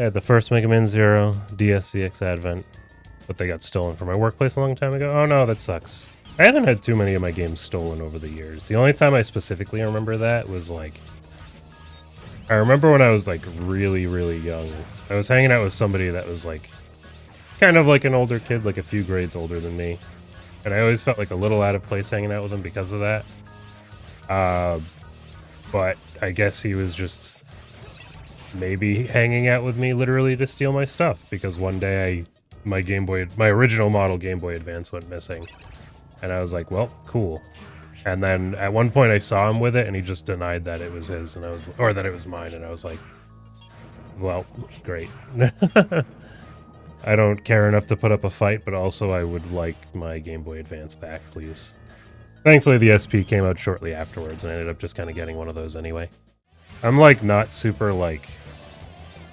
I had the first Mega Man Zero, DSCX Advent, but they got stolen from my workplace a long time ago. Oh no, that sucks. I haven't had too many of my games stolen over the years. The only time I specifically remember that was like, I remember when I was like really, really young. I was hanging out with somebody that was like, kind of like an older kid, like a few grades older than me. And I always felt like a little out of place hanging out with him because of that. But I guess he was just maybe hanging out with me literally to steal my stuff, because one day my original model Game Boy Advance went missing. And I was like, well, cool. And then at one point I saw him with it and he just denied that it was his, and or that it was mine, and I was like, well, great. I don't care enough to put up a fight, but also I would like my Game Boy Advance back, please. Thankfully the SP came out shortly afterwards, and I ended up just kind of getting one of those anyway. I'm like not super like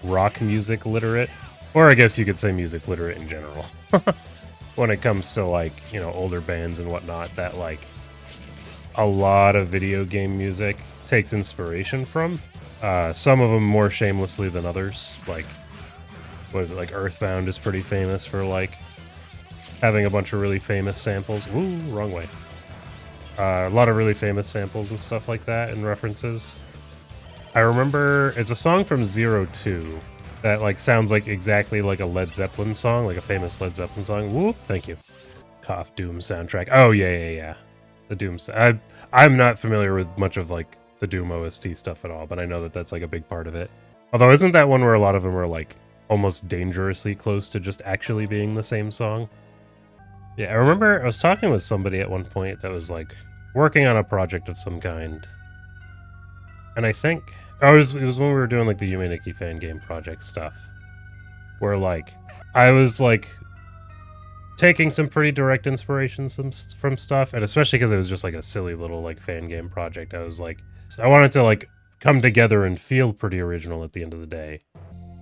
rock music literate, or I guess you could say music literate in general. When it comes to like, you know, older bands and whatnot that like a lot of video game music takes inspiration from. Some of them more shamelessly than others. Like, what is it, like Earthbound is pretty famous for like having a bunch of really famous samples. Woo, wrong way. A lot of really famous samples and stuff like that and references. I remember it's a song from Zero Two that like sounds like exactly like a Led Zeppelin song, like a famous Led Zeppelin song. Whoop, thank you. Cough Doom soundtrack. Oh yeah. The Doom. I'm not familiar with much of like the Doom OST stuff at all, but I know that that's like a big part of it. Although isn't that one where a lot of them are like almost dangerously close to just actually being the same song? Yeah, I remember I was talking with somebody at one point that was like working on a project of some kind. And I think it was when we were doing like the Yume Nikki fan game project stuff, where like I was like taking some pretty direct inspirations from stuff, and especially because it was just like a silly little like fan game project. I was like, I wanted to like come together and feel pretty original at the end of the day.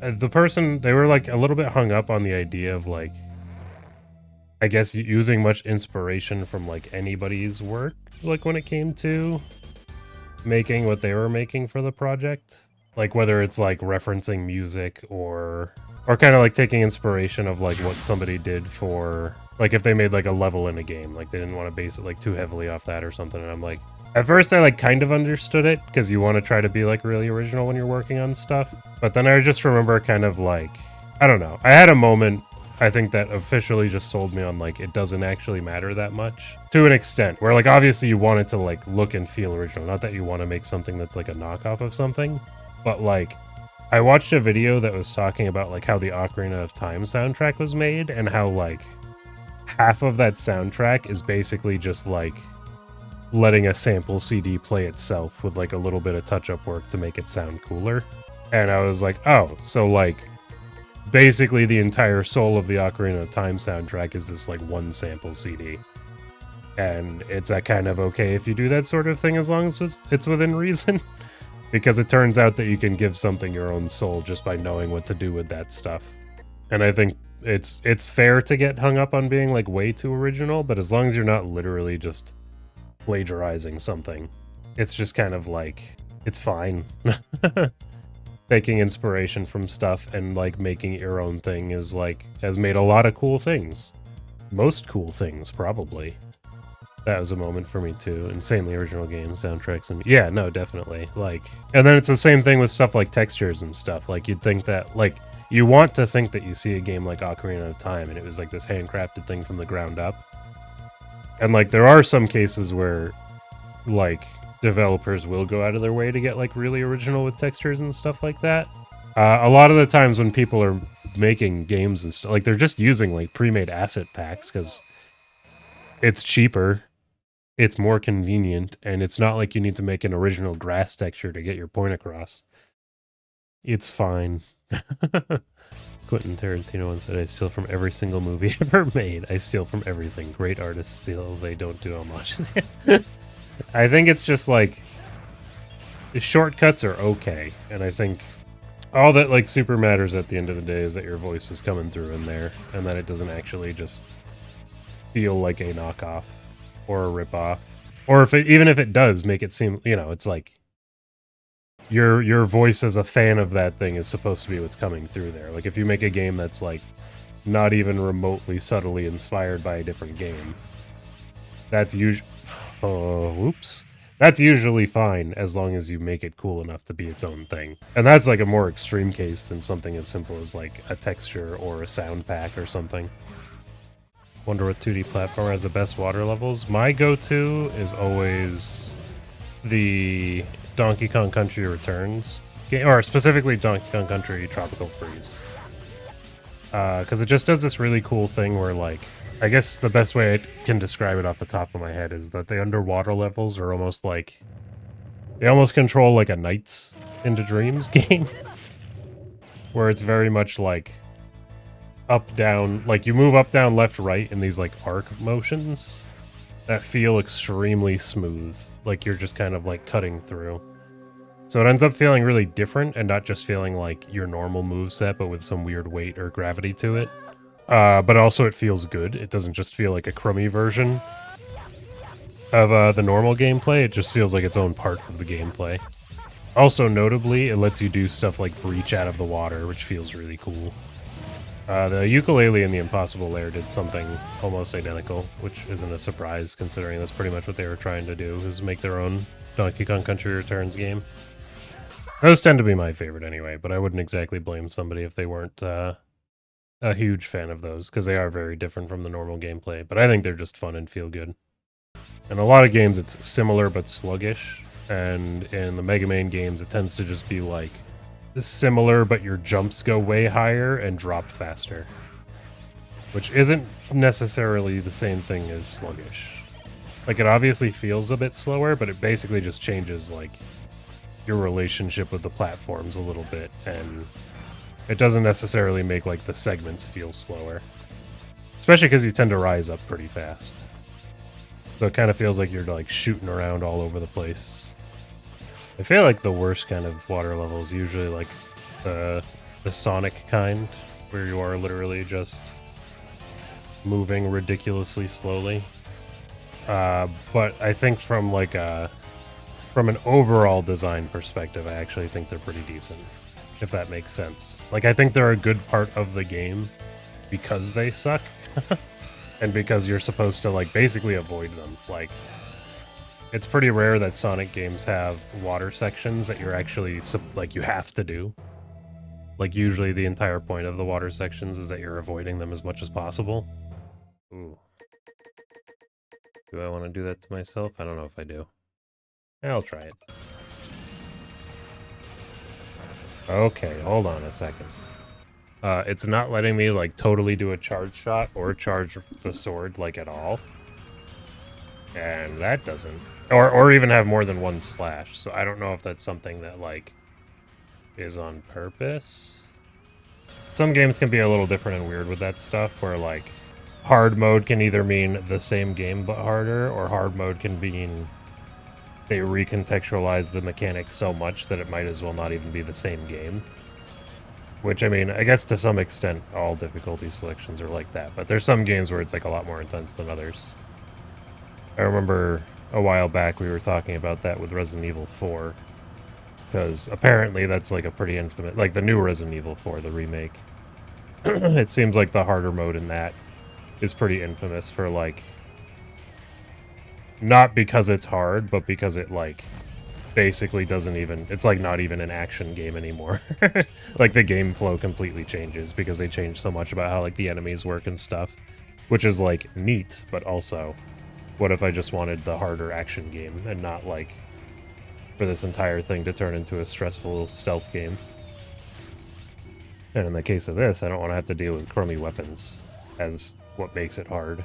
The person, they were like a little bit hung up on the idea of like, I guess using much inspiration from like anybody's work, like when it came to making what they were making for the project, like whether it's like referencing music or kind of like taking inspiration of like what somebody did for, like if they made like a level in a game, like they didn't want to base it like too heavily off that or something. And I'm like, at first I like kind of understood it because you want to try to be like really original when you're working on stuff, but then I just remember kind of like, I don't know, I had a moment I think that officially just sold me on like it doesn't actually matter that much, to an extent, where like obviously you want it to like look and feel original, not that you want to make something that's like a knockoff of something, but like I watched a video that was talking about like how the Ocarina of Time soundtrack was made, and how like half of that soundtrack is basically just like letting a sample CD play itself with like a little bit of touch-up work to make it sound cooler. And I was like, oh, so like basically the entire soul of the Ocarina of Time soundtrack is this like one sample CD. And it's kind of okay if you do that sort of thing as long as it's within reason. Because it turns out that you can give something your own soul just by knowing what to do with that stuff. And I think it's fair to get hung up on being like way too original, but as long as you're not literally just plagiarizing something, it's just kind of like, it's fine. Taking inspiration from stuff and like making it your own thing is like, has made a lot of cool things. Most cool things, probably. That was a moment for me too. Insanely original game soundtracks, and yeah, no, definitely. Like, and then it's the same thing with stuff like textures and stuff. Like, you'd think that, like, you want to think that you see a game like Ocarina of Time and it was like this handcrafted thing from the ground up. And like, there are some cases where like developers will go out of their way to get like really original with textures and stuff like that. A lot of the times when people are making games and stuff, like they're just using like pre-made asset packs because it's cheaper. It's more convenient, and it's not like you need to make an original grass texture to get your point across. It's fine. Quentin Tarantino once said, I steal from every single movie ever made. I steal from everything. Great artists steal, they don't do homages. I think it's just like, the shortcuts are okay, and I think all that like super matters at the end of the day is that your voice is coming through in there, and that it doesn't actually just feel like a knockoff or a ripoff, or even if it does make it seem, you know, it's like your voice as a fan of that thing is supposed to be what's coming through there. Like if you make a game that's like not even remotely subtly inspired by a different game, that's usually whoops. That's usually fine as long as you make it cool enough to be its own thing. And that's like a more extreme case than something as simple as like a texture or a sound pack or something. Wonder what 2D platformer has the best water levels. My go-to is always the Donkey Kong Country Returns game, or specifically Donkey Kong Country Tropical Freeze. Because it just does this really cool thing where, like, I guess the best way I can describe it off the top of my head is that the underwater levels are almost like, they almost control like a Nights into Dreams game, where it's very much like up, down, like you move up, down, left, right in these like arc motions that feel extremely smooth, like you're just kind of like cutting through. So it ends up feeling really different and not just feeling like your normal moveset, but with some weird weight or gravity to it. But also it feels good. It doesn't just feel like a crummy version of the normal gameplay. It just feels like its own part of the gameplay. Also, notably, it lets you do stuff like breach out of the water, which feels really cool. The ukulele in the Impossible Lair did something almost identical, which isn't a surprise considering that's pretty much what they were trying to do, is make their own Donkey Kong Country Returns game. Those tend to be my favorite anyway, but I wouldn't exactly blame somebody if they weren't a huge fan of those, because they are very different from the normal gameplay, but I think they're just fun and feel good. In a lot of games, it's similar but sluggish, and in the Mega Man games, it tends to just be like similar, but your jumps go way higher and drop faster, which isn't necessarily the same thing as sluggish. Like, it obviously feels a bit slower, but it basically just changes, like, your relationship with the platforms a little bit, and it doesn't necessarily make, like, the segments feel slower. Especially because you tend to rise up pretty fast. So it kind of feels like you're, like, shooting around all over the place. I feel like the worst kind of water level is usually, like, the Sonic kind, where you are literally just moving ridiculously slowly. But I think from, like, from an overall design perspective, I actually think they're pretty decent, if that makes sense. Like, I think they're a good part of the game because they suck, and because you're supposed to, like, basically avoid them. Like, it's pretty rare that Sonic games have water sections that you're actually, like, you have to do. Like, usually the entire point of the water sections is that you're avoiding them as much as possible. Ooh. Do I want to do that to myself? I don't know if I do. I'll try it. Okay, hold on a second. It's not letting me, like, totally do a charge shot or charge the sword, like, at all. And that doesn't... Or even have more than one slash, so I don't know if that's something that, like, is on purpose. Some games can be a little different and weird with that stuff, where, like, hard mode can either mean the same game but harder, or hard mode can mean they recontextualize the mechanics so much that it might as well not even be the same game. Which, I mean, I guess to some extent all difficulty selections are like that, but there's some games where it's like a lot more intense than others. I remember a while back we were talking about that with Resident Evil 4, because apparently that's like a pretty infamous, like the new Resident Evil 4, the remake. It seems like the harder mode in that is pretty infamous for, like, not because it's hard, but because it, like, basically doesn't even... It's, like, not even an action game anymore. Like, the game flow completely changes because they change so much about how, like, the enemies work and stuff. Which is, like, neat, but also, what if I just wanted the harder action game and not, like, for this entire thing to turn into a stressful stealth game? And in the case of this, I don't want to have to deal with crummy weapons as what makes it hard.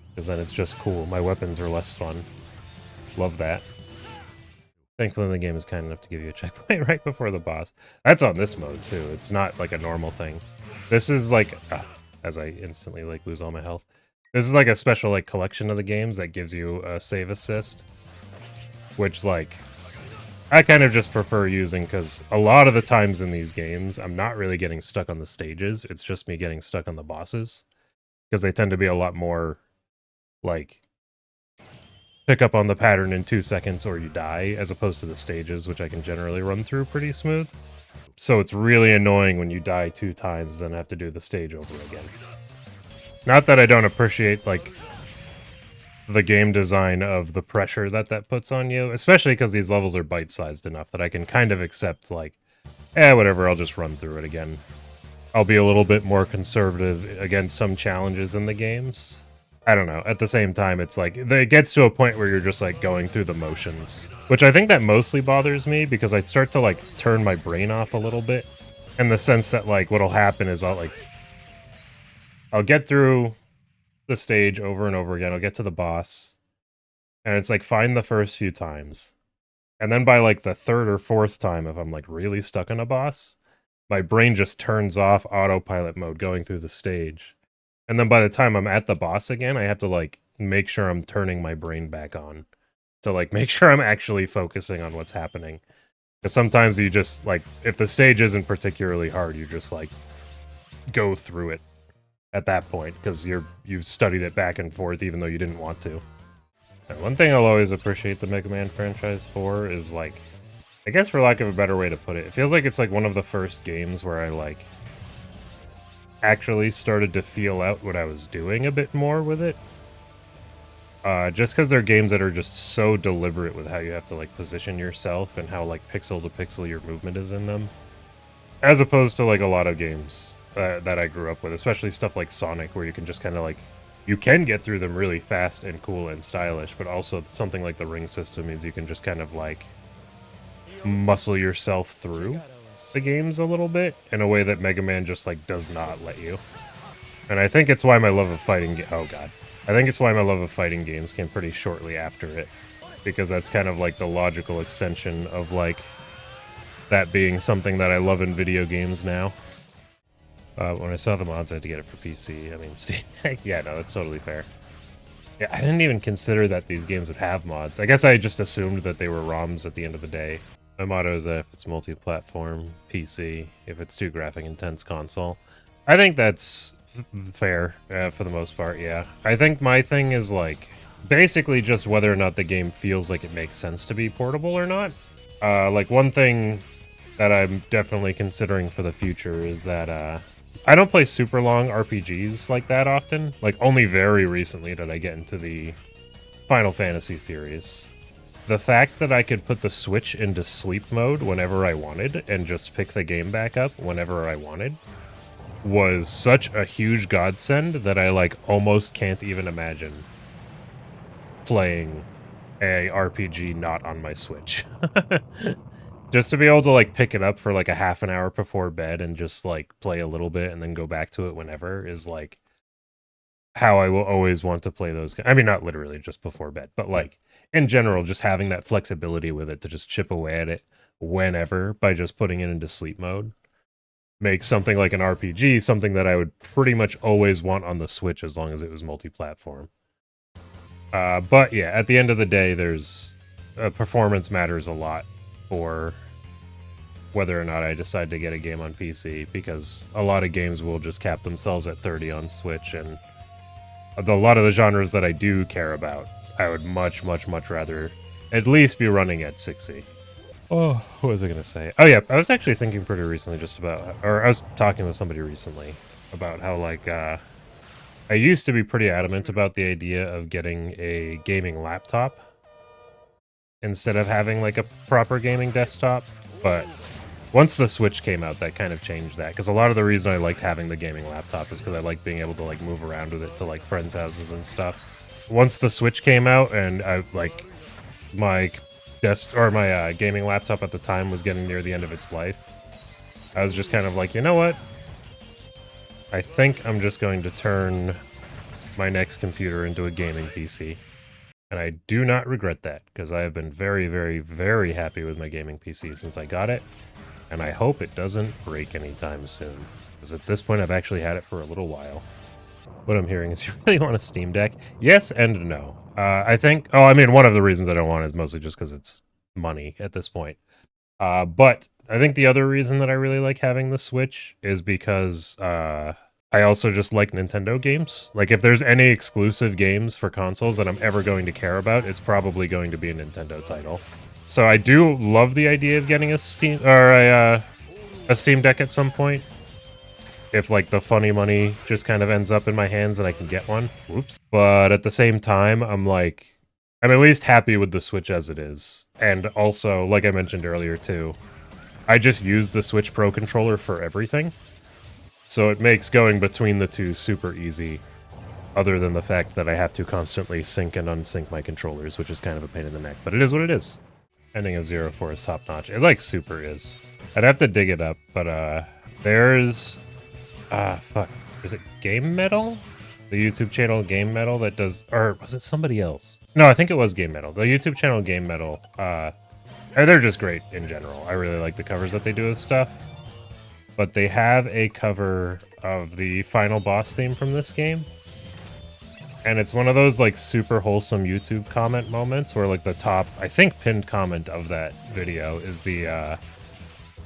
Because then it's just cool. My weapons are less fun. Love that. Thankfully, the game is kind enough to give you a checkpoint right before the boss. That's on this mode, too. It's not, like, a normal thing. This is, like... as I instantly, like, lose all my health. This is, like, a special, like, collection of the games that gives you a save assist. Which, like... I kind of just prefer using, because a lot of the times in these games, I'm not really getting stuck on the stages. It's just me getting stuck on the bosses. Because they tend to be a lot more... like, pick up on the pattern in 2 seconds or you die, as opposed to the stages, which I can generally run through pretty smooth. So it's really annoying when you die 2 times, then have to do the stage over again. Not that I don't appreciate, like, the game design of the pressure that puts on you, especially because these levels are bite-sized enough that I can kind of accept, like, whatever, I'll just run through it again. I'll be a little bit more conservative against some challenges in the games. I don't know. At the same time, it's like, it gets to a point where you're just, like, going through the motions. Which I think that mostly bothers me, because I start to, like, turn my brain off a little bit. In the sense that, like, what'll happen is I'll get through the stage over and over again. I'll get to the boss. And it's like, fine the first few times. And then by, like, the third or fourth time, if I'm, like, really stuck on a boss, my brain just turns off autopilot mode going through the stage. And then by the time I'm at the boss again, I have to, like, make sure I'm turning my brain back on. To, like, make sure I'm actually focusing on what's happening. Because sometimes you just, like, if the stage isn't particularly hard, you just, like, go through it at that point. Because you've studied it back and forth even though you didn't want to. And one thing I'll always appreciate the Mega Man franchise for is, like, I guess for lack of a better way to put it, it feels like it's like one of the first games where I, like, actually started to feel out what I was doing a bit more with it. Just because they're games that are just so deliberate with how you have to, like, position yourself and how, like, pixel to pixel your movement is in them. As opposed to, like, a lot of games that I grew up with, especially stuff like Sonic, where you can just kind of, like, you can get through them really fast and cool and stylish, but also something like the ring system means you can just kind of, like, muscle yourself through the games a little bit in a way that Mega Man just, like, does not let you. And I think it's why my love of fighting oh god. I think it's why my love of fighting games came pretty shortly after it. Because that's kind of like the logical extension of, like, that being something that I love in video games now. When I saw the mods, I had to get it for PC. I mean, Steam Deck. Yeah, no, that's totally fair. Yeah, I didn't even consider that these games would have mods. I guess I just assumed that they were ROMs at the end of the day. My motto is that if it's multi-platform, PC. If it's too graphic-intense, console. I think that's fair, for the most part, yeah. I think my thing is, like, basically just whether or not the game feels like it makes sense to be portable or not. Like, one thing that I'm definitely considering for the future is that, I don't play super long RPGs like that often. Like, only very recently did I get into the Final Fantasy series. The fact that I could put the Switch into sleep mode whenever I wanted and just pick the game back up whenever I wanted was such a huge godsend that I, like, almost can't even imagine playing a RPG not on my Switch. Just to be able to, like, pick it up for, like, a half an hour before bed and just, like, play a little bit and then go back to it whenever is, like, how I will always want to play those. I mean, not literally just before bed, but, like, in general, just having that flexibility with it to just chip away at it whenever by just putting it into sleep mode makes something like an RPG something that I would pretty much always want on the Switch as long as it was multi-platform. But yeah, at the end of the day, there's performance matters a lot for whether or not I decide to get a game on PC, because a lot of games will just cap themselves at 30 on Switch, and a lot of the genres that I do care about, I would much, much, much rather at least be running at 60. Oh, what was I going to say? Oh yeah, I was actually thinking pretty recently just about, or I was talking with somebody recently about how, like, I used to be pretty adamant about the idea of getting a gaming laptop instead of having, like, a proper gaming desktop, but once the Switch came out, that kind of changed that, because a lot of the reason I liked having the gaming laptop is because I like being able to, like, move around with it to, like, friends' houses and stuff. Once the Switch came out and I, like, my gaming laptop at the time was getting near the end of its life, I was just kind of like, you know what? I think I'm just going to turn my next computer into a gaming PC. And I do not regret that, because I have been very, very, very happy with my gaming PC since I got it. And I hope it doesn't break anytime soon, because at this point I've actually had it for a little while. What I'm hearing is you really want a Steam Deck? Yes and no. I think, I mean, one of the reasons I don't want it is mostly just because it's money at this point. But I think the other reason that I really like having the Switch is because I also just like Nintendo games. Like, if there's any exclusive games for consoles that I'm ever going to care about, it's probably going to be a Nintendo title. So I do love the idea of getting a Steam Deck at some point. If, like, the funny money just kind of ends up in my hands and I can get one. Whoops. But at the same time, I'm at least happy with the Switch as it is. And also, like I mentioned earlier too, I just use the Switch Pro controller for everything. So it makes going between the two super easy, other than the fact that I have to constantly sync and unsync my controllers, which is kind of a pain in the neck. But it is what it is. Ending of 04 is top-notch. It, like, super is. I'd have to dig it up, but, there's... fuck. Is it Game Metal? The YouTube channel Game Metal that does... Or was it somebody else? No, I think it was Game Metal. The YouTube channel Game Metal, they're just great in general. I really like the covers that they do of stuff. But they have a cover of the final boss theme from this game. And it's one of those, like, super wholesome YouTube comment moments where, like, the top, I think, pinned comment of that video is the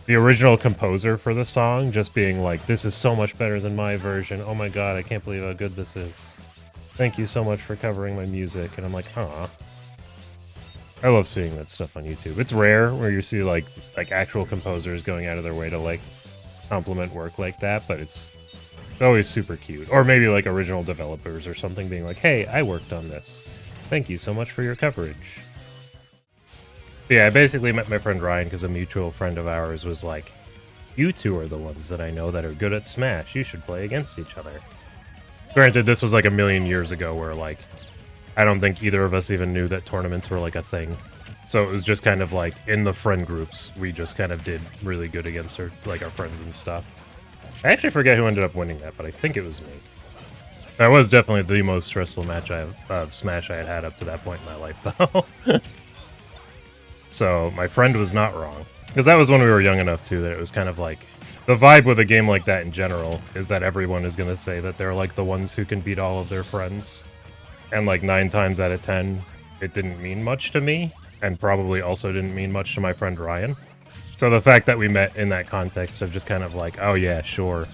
original composer for the song just being like, this is so much better than my version. Oh my god, I can't believe how good this is. Thank you so much for covering my music. And I'm like, aw. I love seeing that stuff on YouTube. It's rare where you see, like actual composers going out of their way to, like, compliment work like that, but it's always super cute. Or maybe, like, original developers or something being like, hey, I worked on this. Thank you so much for your coverage. But yeah, I basically met my friend Ryan because a mutual friend of ours was like, you two are the ones that I know that are good at Smash. You should play against each other. Granted, this was like a million years ago where, like, I don't think either of us even knew that tournaments were, like, a thing. So it was just kind of like, in the friend groups, we just kind of did really good against our friends and stuff. I actually forget who ended up winning that, but I think it was me. That was definitely the most stressful match of Smash I had had up to that point in my life, though. So my friend was not wrong. Because that was when we were young enough, too, that it was kind of like... The vibe with a game like that in general is that everyone is going to say that they're, like, the ones who can beat all of their friends. And, like, 9 times out of 10, it didn't mean much to me. And probably also didn't mean much to my friend Ryan. So the fact that we met in that context of just kind of like, oh yeah, sure.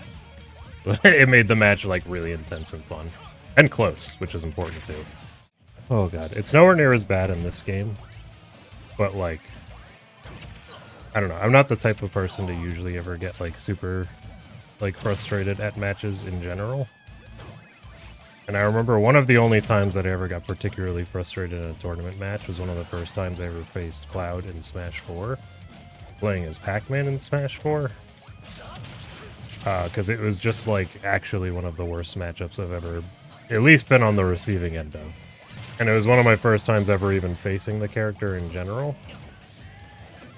It made the match, like, really intense and fun. And close, which is important too. Oh god, it's nowhere near as bad in this game. But, like, I don't know, I'm not the type of person to usually ever get, like, super, like, frustrated at matches in general. And I remember one of the only times that I ever got particularly frustrated in a tournament match was one of the first times I ever faced Cloud in Smash 4. Playing as Pac-Man in Smash 4. Because it was just, like, actually one of the worst matchups I've ever at least been on the receiving end of. And it was one of my first times ever even facing the character in general.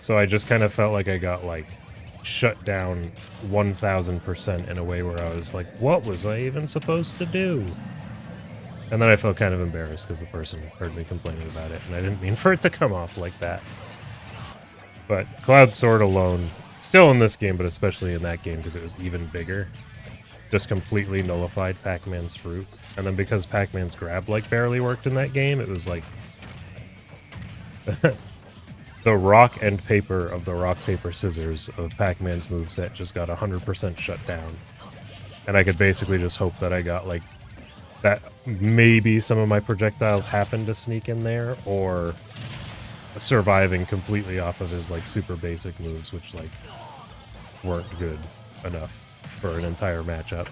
So I just kind of felt like I got, like, shut down 1000% in a way where I was like, what was I even supposed to do? And then I felt kind of embarrassed because the person heard me complaining about it, and I didn't mean for it to come off like that. But Cloud's Sword alone, still in this game, but especially in that game because it was even bigger, just completely nullified Pac-Man's fruit. And then because Pac-Man's grab, like, barely worked in that game, it was like... the rock and paper of the rock, paper, scissors of Pac-Man's moveset just got 100% shut down. And I could basically just hope that I got, like, that maybe some of my projectiles happened to sneak in there, or surviving completely off of his, like, super basic moves, which, like, weren't good enough for an entire matchup.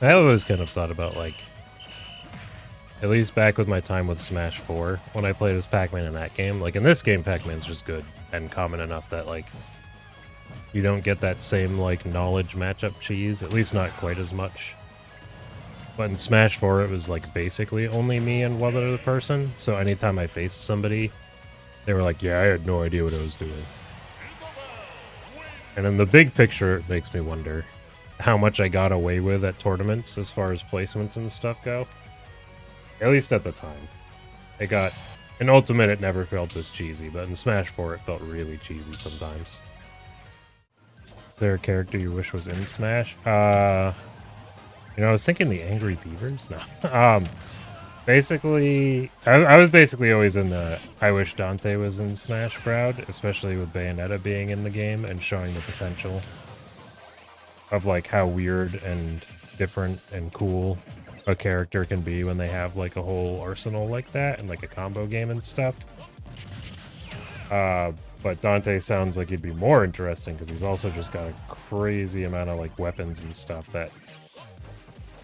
I always kind of thought about, like, at least back with my time with Smash 4, when I played as Pac-Man in that game, like, in this game, Pac-Man's just good and common enough that, like, you don't get that same, like, knowledge matchup cheese, at least not quite as much. But in Smash 4, it was, like, basically only me and one other person, so anytime I faced somebody, they were like, yeah, I had no idea what I was doing. And in the big picture, it makes me wonder how much I got away with at tournaments as far as placements and stuff go. At least at the time. It got... In Ultimate, it never felt this cheesy, but in Smash 4, it felt really cheesy sometimes. Is there a character you wish was in Smash? You know, I was thinking the Angry Beavers? No. Basically... I was basically always in the I wish Dante was in Smash crowd, especially with Bayonetta being in the game and showing the potential. of like how weird and different and cool a character can be when they have like a whole arsenal like that and like a combo game and stuff. But Dante sounds like he'd be more interesting because he's also just got a crazy amount of like weapons and stuff that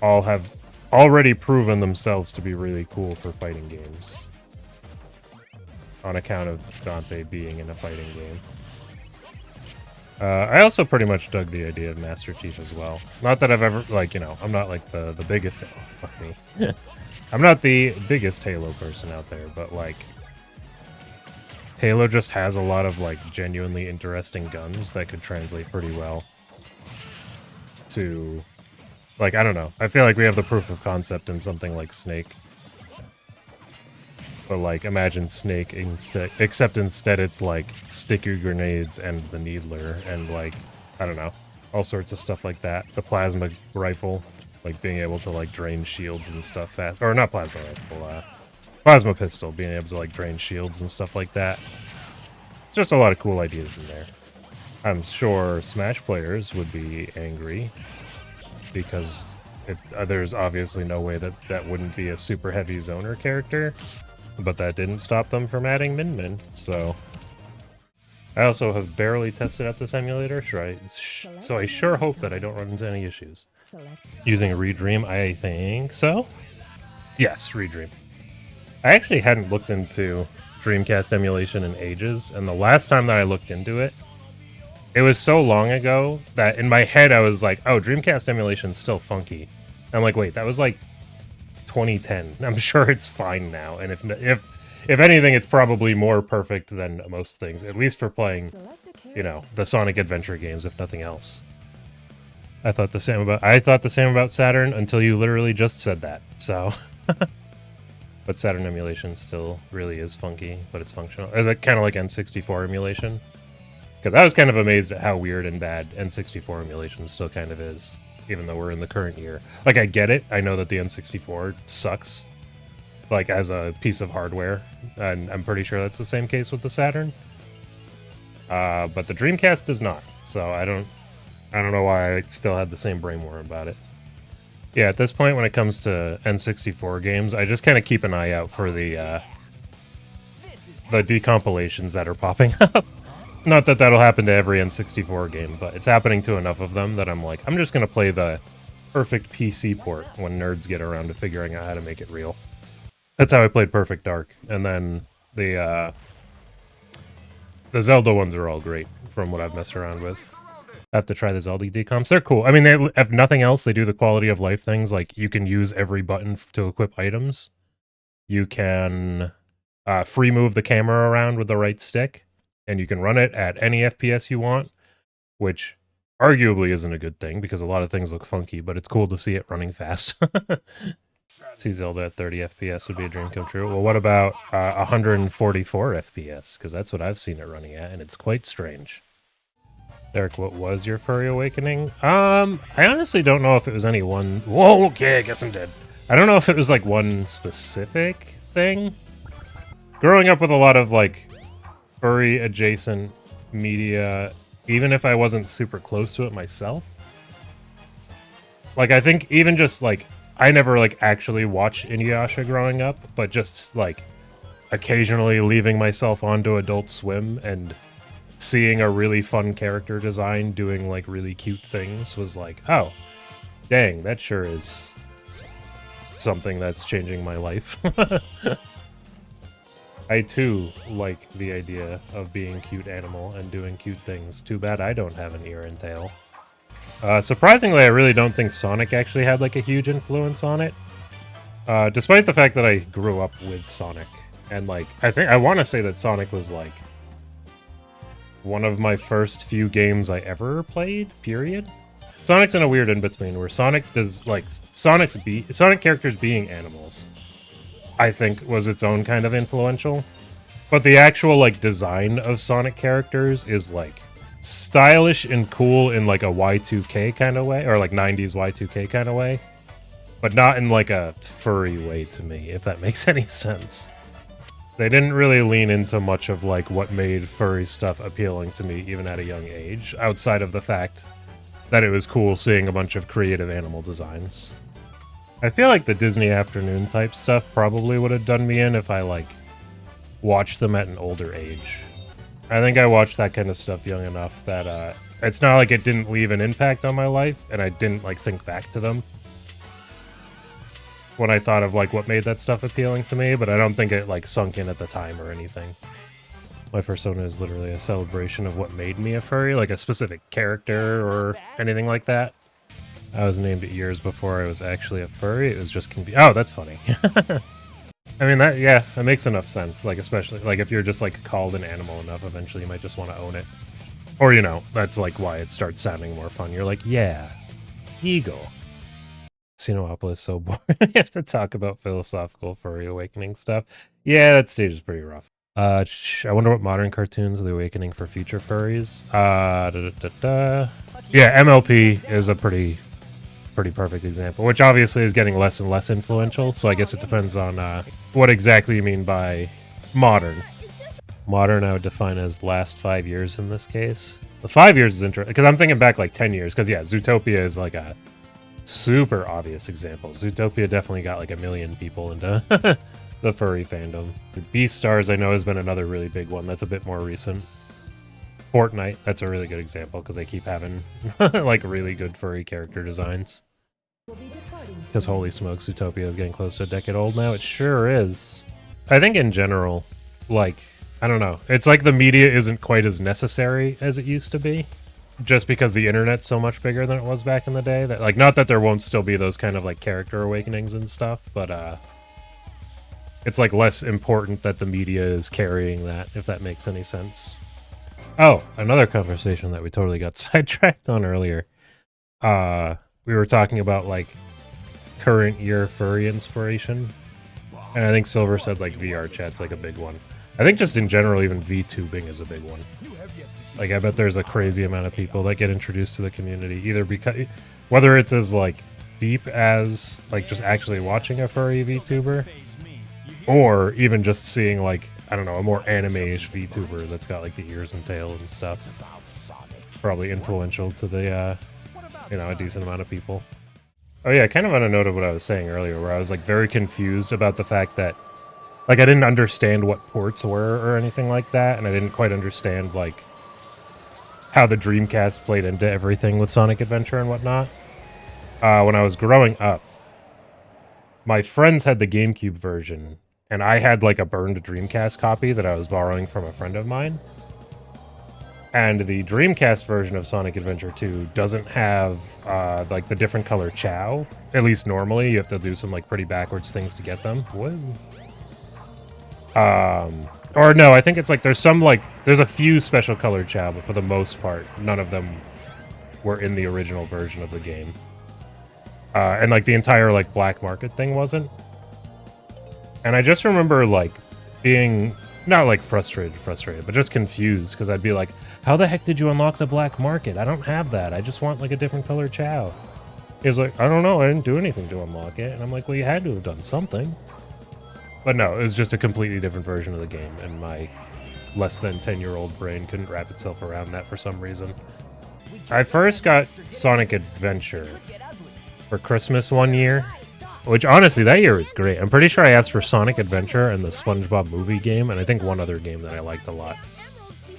all have already proven themselves to be really cool for fighting games. On account of Dante being in a fighting game. I also pretty much dug the idea of Master Chief as well. Not that I've ever, like, you know, I'm not like the biggest, oh, fuck me. I'm not the biggest Halo person out there, but like, Halo just has a lot of like genuinely interesting guns that could translate pretty well to, like, I don't know. I feel like we have the proof of concept in something like Snake. But like, imagine Snake instead, except instead it's like sticky grenades and the Needler and like, I don't know, all sorts of stuff like that. The plasma rifle, like being able to like drain shields and stuff fast, or not plasma rifle, plasma pistol, being able to like drain shields and stuff like that. Just a lot of cool ideas in there. I'm sure Smash players would be angry because there's obviously no way that that wouldn't be a super heavy zoner character. But that didn't stop them from adding Min Min, so... I also have barely tested out this emulator, so I sure hope that I don't run into any issues. Using a Redream, I think so? Yes, Redream. I actually hadn't looked into Dreamcast emulation in ages, and the last time that I looked into it, it was so long ago that in my head I was like, oh, Dreamcast emulation's still funky. I'm like, wait, that was like 2010. I'm sure it's fine now, and if anything, it's probably more perfect than most things, at least for playing, you know, the Sonic Adventure games, if nothing else. I thought the same about Saturn until you literally just said that. So, but Saturn emulation still really is funky, but it's functional. Is it kind of like N64 emulation? Because I was kind of amazed at how weird and bad N64 emulation still kind of is. Even though we're in the current year. Like, I get it. I know that the N64 sucks. Like, as a piece of hardware. And I'm pretty sure that's the same case with the Saturn. But the Dreamcast does not. So I don't know why I still had the same brainworm about it. Yeah, at this point, when it comes to N64 games, I just kind of keep an eye out for the decompilations that are popping up. Not that that'll happen to every N64 game, but it's happening to enough of them that I'm like, I'm just going to play the perfect PC port when nerds get around to figuring out how to make it real. That's how I played Perfect Dark. And then the Zelda ones are all great from what I've messed around with. I have to try the Zelda decomps. They're cool. I mean, they, if nothing else, they do the quality of life things. Like, you can use every button to equip items. You can free move the camera around with the right stick. And you can run it at any FPS you want, which arguably isn't a good thing because a lot of things look funky, but it's cool to see it running fast. See Zelda at 30 FPS would be a dream come true. Well, what about 144 FPS? Because that's what I've seen it running at, and it's quite strange. Eric, what was your Furry Awakening? I honestly don't know if it was any one... Whoa, okay, I guess I'm dead. I don't know if it was like one specific thing. Growing up with a lot of like furry adjacent media, even if I wasn't super close to it myself. Like, I think even just like, I never like actually watched Inuyasha growing up, but just like occasionally leaving myself onto Adult Swim and seeing a really fun character design doing like really cute things was like, oh, dang, that sure is something that's changing my life. I too like the idea of being a cute animal and doing cute things. Too bad I don't have an ear and tail. Surprisingly, I really don't think Sonic actually had like a huge influence on it. Despite the fact that I grew up with Sonic. And like, I want to say that Sonic was like one of my first few games I ever played, period. Sonic's in a weird in-between where Sonic does like, Sonic characters being animals, I think was its own kind of influential. But the actual like design of Sonic characters is like stylish and cool in like a Y2K kind of way, or like 90s Y2K kind of way, but not in like a furry way to me, if that makes any sense. They didn't really lean into much of like what made furry stuff appealing to me even at a young age, outside of the fact that it was cool seeing a bunch of creative animal designs. I feel like the Disney afternoon type stuff probably would have done me in if I, like, watched them at an older age. I think I watched that kind of stuff young enough that, it's not like it didn't leave an impact on my life, and I didn't, like, think back to them when I thought of, like, what made that stuff appealing to me, but I don't think it, like, sunk in at the time or anything. My persona is literally a celebration of what made me a furry, like a specific character or anything like that. I was named it years before I was actually a furry. It was just oh, that's funny. I mean, that makes enough sense. Like, especially, like, if you're just, like, called an animal enough, eventually you might just want to own it. Or, you know, that's, like, why it starts sounding more fun. You're like, yeah, eagle. Xenopolis is so boring. We have to talk about philosophical Furry Awakening stuff. Yeah, that stage is pretty rough. I wonder what modern cartoons are the awakening for future furries. Yeah, MLP is a pretty perfect example, which obviously is getting less and less influential, so I guess it depends on what exactly you mean by modern. Modern I would define as last 5 years in this case. The 5 years is interesting, because I'm thinking back like 10 years, because yeah, Zootopia is like a super obvious example. Zootopia definitely got like 1 million people into the furry fandom. Beastars I know has been another really big one that's a bit more recent. Fortnite, that's a really good example because they keep having like really good furry character designs. Because holy smokes, Zootopia is getting close to a decade old now. It sure is. I think in general, like, I don't know. It's like the media isn't quite as necessary as it used to be. Just because the internet's so much bigger than it was back in the day. That, like, not that there won't still be those kind of like character awakenings and stuff, but it's like less important that the media is carrying that, if that makes any sense. Oh, another conversation that we totally got sidetracked on earlier. We were talking about like current year furry inspiration. And I think Silver said like VR chat's like a big one. I think just in general, even VTubing is a big one. Like, I bet there's a crazy amount of people that get introduced to the community, either because, whether it's as like deep as like just actually watching a furry VTuber, or even just seeing like, I don't know, a more anime-ish VTuber that's got like the ears and tail and stuff. Probably influential to the, you know, a decent amount of people. Oh yeah, kind of on a note of what I was saying earlier, where I was like very confused about the fact that, like, I didn't understand what ports were or anything like that, and I didn't quite understand like how the Dreamcast played into everything with Sonic Adventure and whatnot. When I was growing up, my friends had the GameCube version, and I had like a burned Dreamcast copy that I was borrowing from a friend of mine. And the Dreamcast version of Sonic Adventure 2 doesn't have like the different color Chow. At least normally, you have to do some like pretty backwards things to get them. Whoa. Or no, I think it's like there's some like there's a few special colored Chow, but for the most part, none of them were in the original version of the game. And like the entire like black market thing wasn't. And I just remember like being not like frustrated, but just confused because I'd be like, how the heck did you unlock the black market? I don't have that. I just want like a different color Chow. He's like, I don't know. I didn't do anything to unlock it. And I'm like, well, you had to have done something. But no, it was just a completely different version of the game, and my less than 10-year-old brain couldn't wrap itself around that for some reason. I first got Sonic Adventure for Christmas one year, which honestly, that year was great. I'm pretty sure I asked for Sonic Adventure and the SpongeBob movie game, and I think one other game that I liked a lot.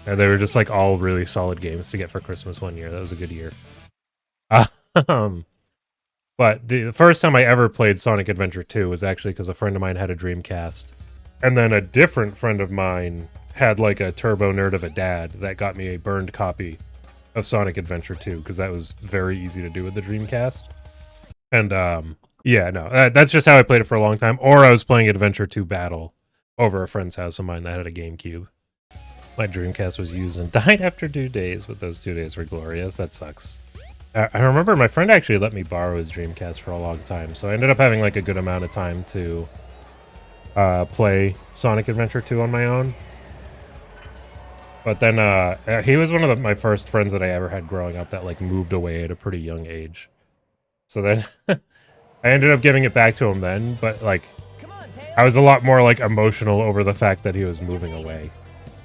And they were just like all really solid games to get for Christmas one year. That was a good year. But the first time I ever played Sonic Adventure 2 was actually because a friend of mine had a Dreamcast. And then a different friend of mine had like a turbo nerd of a dad that got me a burned copy of Sonic Adventure 2 because that was very easy to do with the Dreamcast. And yeah, no, that's just how I played it for a long time. Or I was playing Adventure 2 Battle over a friend's house of mine that had a GameCube. My Dreamcast was used and died after 2 days, but those 2 days were glorious. That sucks. I remember my friend actually let me borrow his Dreamcast for a long time, so I ended up having like a good amount of time to play Sonic Adventure 2 on my own. But then he was one of my first friends that I ever had growing up that like moved away at a pretty young age. So then I ended up giving it back to him then, but like I was a lot more like emotional over the fact that he was moving away.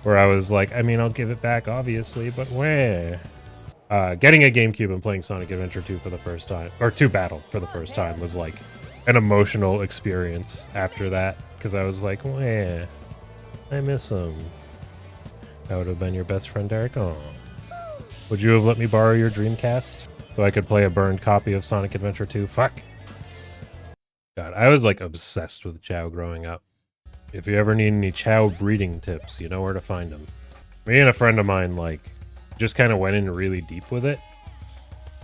Where I was like, I mean, I'll give it back obviously, but where? getting a GameCube and playing Sonic Adventure 2 for the first time, or 2 Battle for the first time, was like an emotional experience after that, because I was like, "Wah, I miss him." That would have been your best friend, Derek. Oh, would you have let me borrow your Dreamcast so I could play a burned copy of Sonic Adventure 2? Fuck. God, I was like obsessed with Chow growing up. If you ever need any Chow breeding tips, you know where to find them. Me and a friend of mine, like, just kind of went in really deep with it,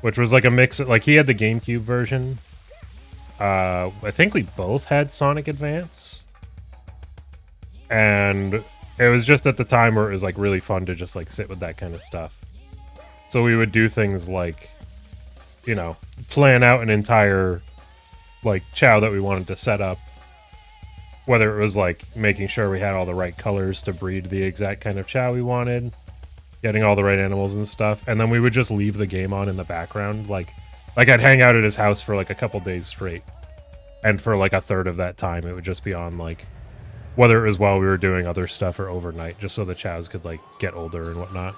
which was like a mix of, like, he had the GameCube version. I think we both had Sonic Advance, and it was just at the time where it was like really fun to just like sit with that kind of stuff. So we would do things like, you know, plan out an entire like Chow that we wanted to set up, whether it was like making sure we had all the right colors to breed the exact kind of Chow we wanted, getting all the right animals and stuff, and then we would just leave the game on in the background. Like I'd hang out at his house for like a couple days straight, and for like a third of that time it would just be on, like, whether it was while we were doing other stuff or overnight, just so the Chows could like get older and whatnot.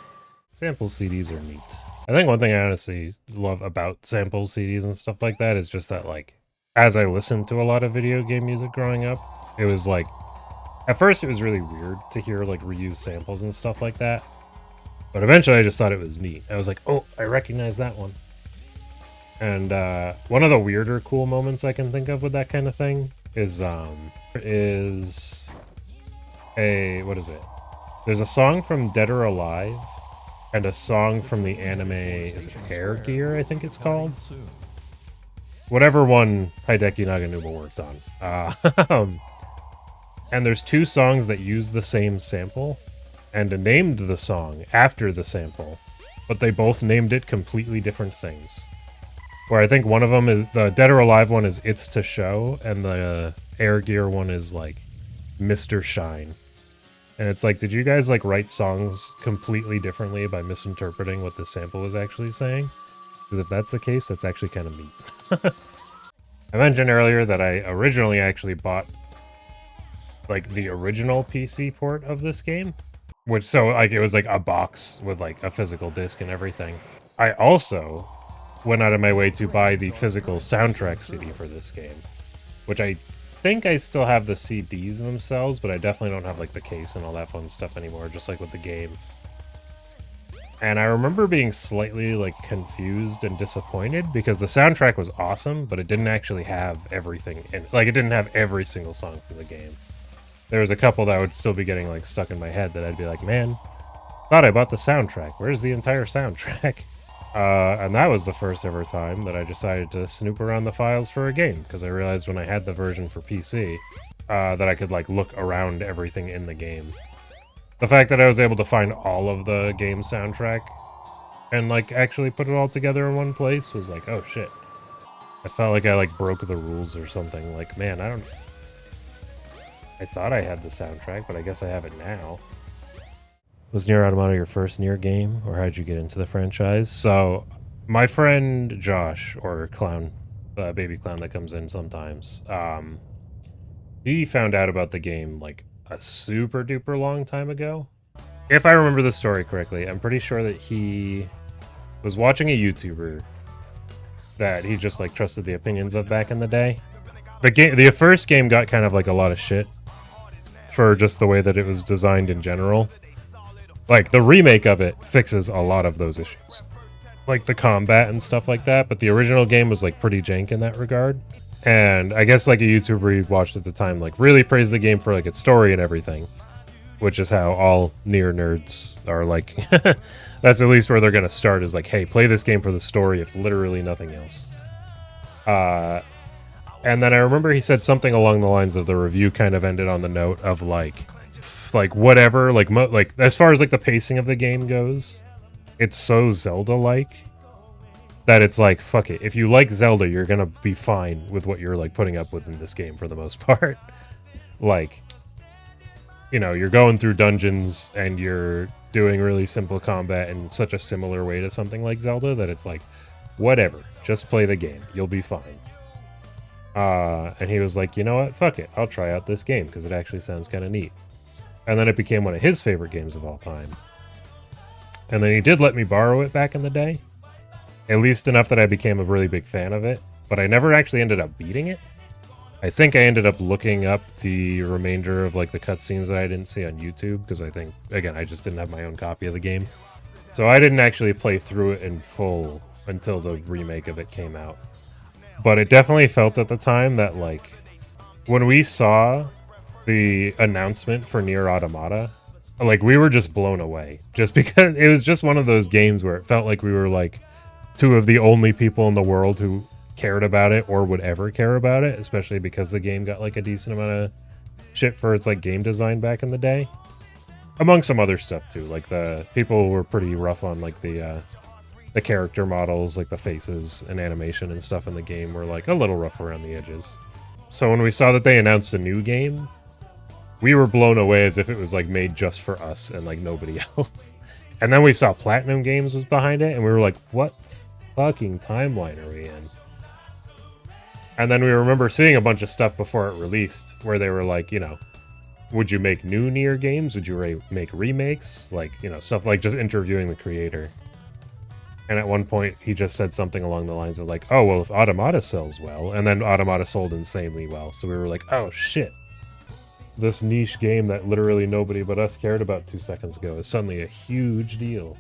Sample CDs are neat. I think one thing I honestly love about sample CDs and stuff like that is just that, like, as I listened to a lot of video game music growing up, it was like, at first it was really weird to hear like reused samples and stuff like that, but eventually I just thought it was neat. I was like, oh, I recognize that one. And one of the weirder cool moments I can think of with that kind of thing is what is it? There's a song from Dead or Alive and a song from the anime, is it Air Gear, I think it's called? Whatever one Hideki Naganuma worked on. And there's 2 songs that use the same sample, and named the song after the sample, but they both named it completely different things. Where I think one of them is, the Dead or Alive one is It's to Show, and the Air Gear one is like Mr. Shine. And it's like, did you guys like write songs completely differently by misinterpreting what the sample was actually saying? Because if that's the case, that's actually kind of neat. I mentioned earlier that I originally actually bought like the original PC port of this game, which, so like it was like a box with like a physical disc and everything. I also went out of my way to buy the physical soundtrack CD for this game, which I think I still have the CDs themselves, but I definitely don't have like the case and all that fun stuff anymore, just like with the game. And I remember being slightly like confused and disappointed because the soundtrack was awesome, but it didn't actually have everything in it. Like, it didn't have every single song from the game. There was a couple that would still be getting like stuck in my head that I'd be like, man, thought I bought the soundtrack. Where's the entire soundtrack? And that was the first ever time that I decided to snoop around the files for a game, because I realized when I had the version for PC that I could like look around everything in the game. The fact that I was able to find all of the game soundtrack and like actually put it all together in one place was like, oh shit. I felt like I like broke the rules or something. Like, man, I thought I had the soundtrack, but I guess I have it now. Was NieR Automata your first NieR game, or how'd you get into the franchise? So, my friend Josh, or Clown, baby clown that comes in sometimes, he found out about the game like a super duper long time ago. If I remember the story correctly, I'm pretty sure that he was watching a YouTuber that he just like trusted the opinions of back in the day. The first game got kind of like a lot of shit for just the way that it was designed in general. Like, the remake of it fixes a lot of those issues, like the combat and stuff like that, but the original game was like pretty jank in that regard. And I guess like a YouTuber he watched at the time like really praised the game for like its story and everything, which is how all NieR nerds are like. That's at least where they're gonna start, is like, hey, play this game for the story, if literally nothing else. And then I remember he said something along the lines of the review kind of ended on the note of like whatever, like as far as like the pacing of the game goes, it's so Zelda-like that it's like, fuck it. If you like Zelda, you're gonna be fine with what you're like putting up with in this game for the most part. Like, you know, you're going through dungeons and you're doing really simple combat in such a similar way to something like Zelda that it's like, whatever, just play the game, you'll be fine. And he was like, you know what, fuck it, I'll try out this game because it actually sounds kind of neat. And then it became one of his favorite games of all time. And then he did let me borrow it back in the day. At least enough that I became a really big fan of it. But I never actually ended up beating it. I think I ended up looking up the remainder of like the cutscenes that I didn't see on YouTube, because I think, again, I just didn't have my own copy of the game. So I didn't actually play through it in full until the remake of it came out. But it definitely felt at the time that, like, when we saw the announcement for NieR Automata, like, we were just blown away. Just because it was just one of those games where it felt like we were, like, two of the only people in the world who cared about it or would ever care about it, especially because the game got, like, a decent amount of shit for its, like, game design back in the day. Among some other stuff, too. Like, the people were pretty rough on, like, the character models, like the faces and animation and stuff in the game were, like, a little rough around the edges. So when we saw that they announced a new game, we were blown away as if it was, like, made just for us and, like, nobody else. And then we saw Platinum Games was behind it, and we were like, what fucking timeline are we in? And then we remember seeing a bunch of stuff before it released, where they were like, you know, would you make new NieR games? Would you make remakes? Like, you know, stuff like just interviewing the creator. And at one point, he just said something along the lines of like, oh, well, if Automata sells well, and then Automata sold insanely well. So we were like, oh, shit. This niche game that literally nobody but us cared about 2 seconds ago is suddenly a huge deal.